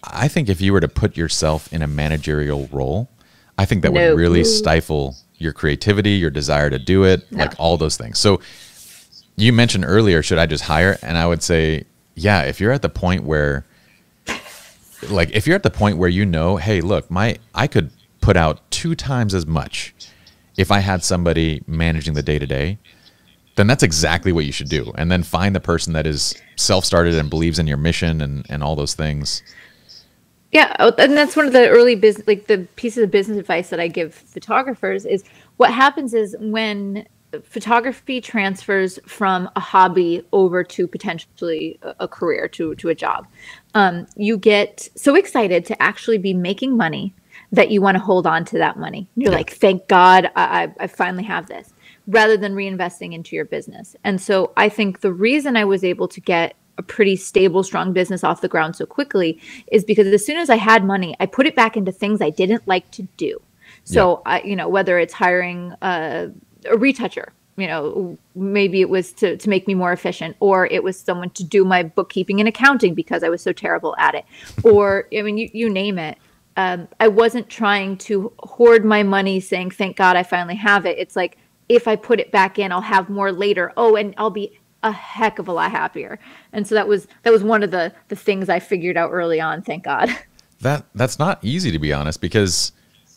I think if you were to put yourself in a managerial role, I think that would No, really stifle your creativity, your desire to do it, no. like all those things. So you mentioned earlier, should I just hire? And I would say, yeah, if you're at the point where, like, if you're at the point where you know, hey, look, I could put out 2 times as much if I had somebody managing the day to day, then that's exactly what you should do. And then find the person that is self-started and believes in your mission and all those things. Yeah, and that's one of the early business, like the pieces of business advice that I give photographers is what happens is when photography transfers from a hobby over to potentially a career, to a job, you get so excited to actually be making money that you want to hold on to that money. You're Yeah. like, thank God I finally have this, rather than reinvesting into your business. And so I think the reason I was able to get a pretty stable, strong business off the ground so quickly is because as soon as I had money, I put it back into things I didn't like to do. Yeah. So, whether it's hiring a retoucher, maybe it was to make me more efficient, or it was someone to do my bookkeeping and accounting because I was so terrible at it. Or, I mean, you name it. I wasn't trying to hoard my money saying, thank God I finally have it. It's like, if I put it back in, I'll have more later. Oh, and I'll be a heck of a lot happier. And so that was one of the things I figured out early on, thank God. That's not easy, to be honest, because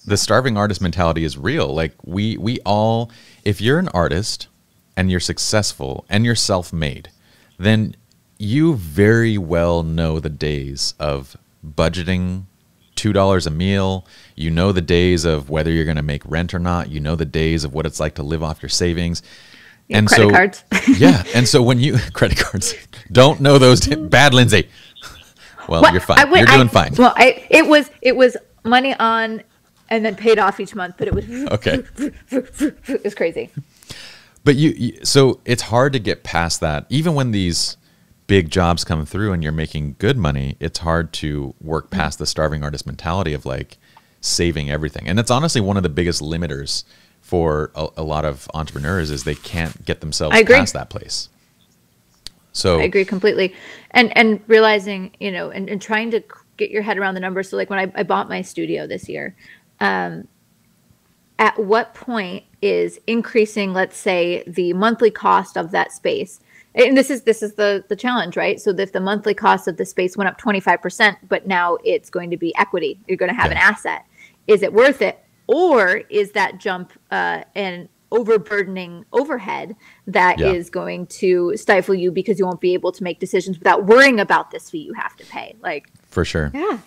the starving artist mentality is real. Like we all, if you're an artist and you're successful and you're self-made, then you very well know the days of budgeting $2 a meal. You know the days of whether you're going to make rent or not. You know the days of what it's like to live off your savings. Yeah, And credit so, cards. yeah. And so when you, credit cards, don't know those, bad Lindsay. Well, What? you're fine. You're doing fine. Well, it was money on and then paid off each month, but it was Okay. it was crazy. But so it's hard to get past that. Even when these big jobs come through and you're making good money, it's hard to work past the starving artist mentality of like saving everything. And it's honestly one of the biggest limiters for a lot of entrepreneurs is they can't get themselves past that place. So I agree completely. And realizing, and trying to get your head around the numbers. So like when I bought my studio this year, at what point is increasing, let's say, the monthly cost of that space? And this is the challenge, right? So if the monthly cost of the space went up 25%, but now it's going to be equity, you're going to have an asset. Is it worth it? Or is that jump an overburdening overhead that is going to stifle you because you won't be able to make decisions without worrying about this fee you have to pay? Like, for sure. Yeah.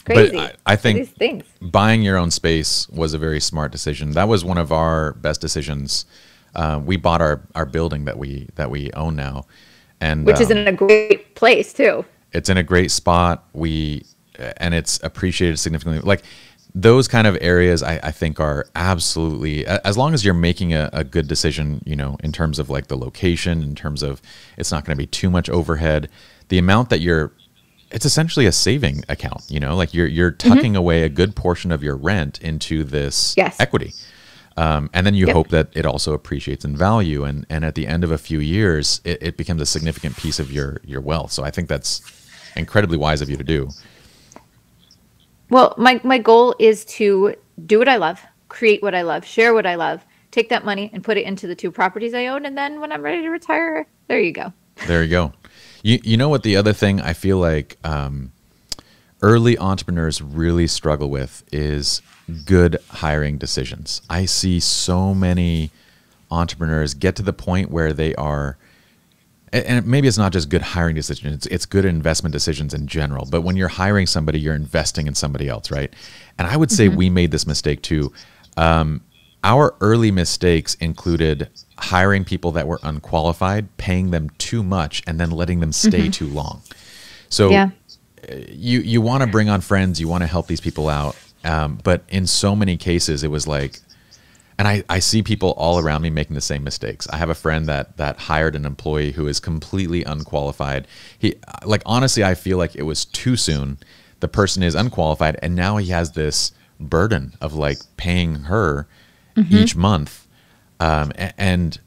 Crazy. But I think these things. Buying your own space was a very smart decision. That was one of our best decisions. We bought our building that we own now, and which is in a great place too. It's in a great spot. And it's appreciated significantly. Like those kind of areas, I think are absolutely, as long as you're making a good decision, in terms of like the location, in terms of it's not going to be too much overhead. The amount that it's essentially a saving account, like you're tucking away a good portion of your rent into this equity. And then you hope that it also appreciates in value. And at the end of a few years, it becomes a significant piece of your wealth. So I think that's incredibly wise of you to do. Well, my goal is to do what I love, create what I love, share what I love, take that money and put it into the 2 properties I own. And then when I'm ready to retire, there you go. There you go. You know what the other thing I feel like early entrepreneurs really struggle with is good hiring decisions. I see so many entrepreneurs get to the point where they are, and maybe it's not just good hiring decisions, it's good investment decisions in general. But when you're hiring somebody, you're investing in somebody else, right? And I would say we made this mistake too. Our early mistakes included hiring people that were unqualified, paying them too much, and then letting them stay too long. So you want to bring on friends, you want to help these people out. But in so many cases, it was like, and I see people all around me making the same mistakes. I have a friend that hired an employee who is completely unqualified. Honestly, I feel like it was too soon. The person is unqualified, and now he has this burden of like paying her each month. And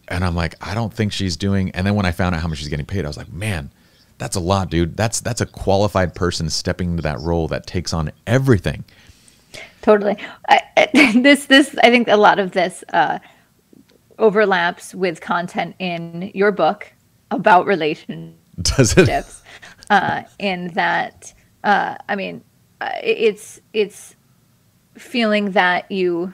I'm like, I don't think she's doing. And then when I found out how much she's getting paid, I was like, man, That's a lot, dude. That's a qualified person stepping into that role that takes on everything. Totally. I think a lot of this overlaps with content in your book about relationships. Does it? In that, it's feeling that you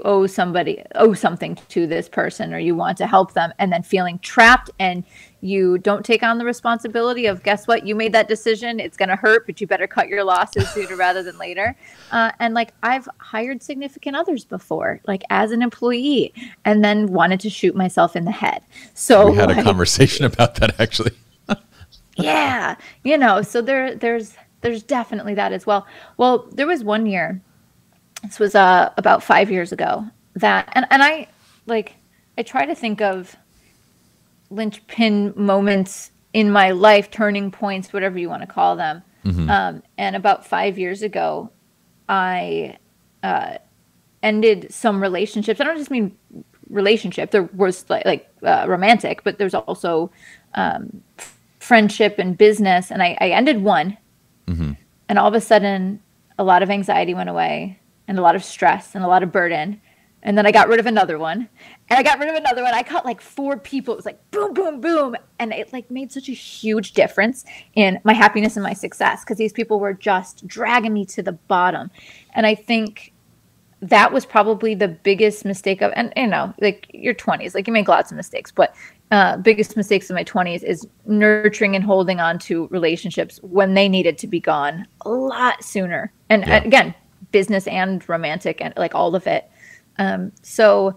owe something to this person, or you want to help them, and then feeling trapped, and you don't take on the responsibility of, guess what, you made that decision, it's going to hurt, but you better cut your losses sooner rather than later. And like, I've hired significant others before, like as an employee, and then wanted to shoot myself in the head. So we had a conversation about that, actually. Yeah, so there's definitely that as well. Well, there was one year, this was about 5 years ago, that, and I try to think of linchpin moments in my life, turning points, whatever you want to call them. Mm-hmm. And about 5 years ago, I ended some relationships. I don't just mean relationship. There was romantic, but there's also friendship and business. And I ended one. Mm-hmm. And all of a sudden, a lot of anxiety went away, and a lot of stress and a lot of burden. And then I got rid of another one, and I got rid of another one. I cut like 4 people. It was like boom, boom, boom. And it like made such a huge difference in my happiness and my success, because these people were just dragging me to the bottom. And I think that was probably the biggest mistake of, and like your 20s, like you make lots of mistakes, but biggest mistakes in my 20s is nurturing and holding on to relationships when they needed to be gone a lot sooner. And again, business and romantic and like all of it. So,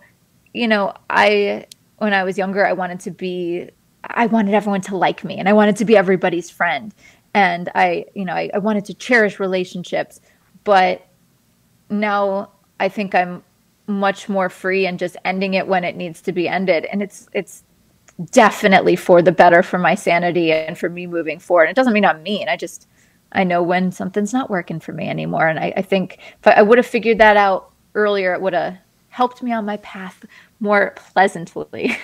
when I was younger, I wanted everyone to like me, and I wanted to be everybody's friend. And I wanted to cherish relationships, but now I think I'm much more free and just ending it when it needs to be ended. And it's definitely for the better, for my sanity and for me moving forward. It doesn't mean I'm mean. I know when something's not working for me anymore. And I think if I would have figured that out earlier, it would have helped me on my path more pleasantly.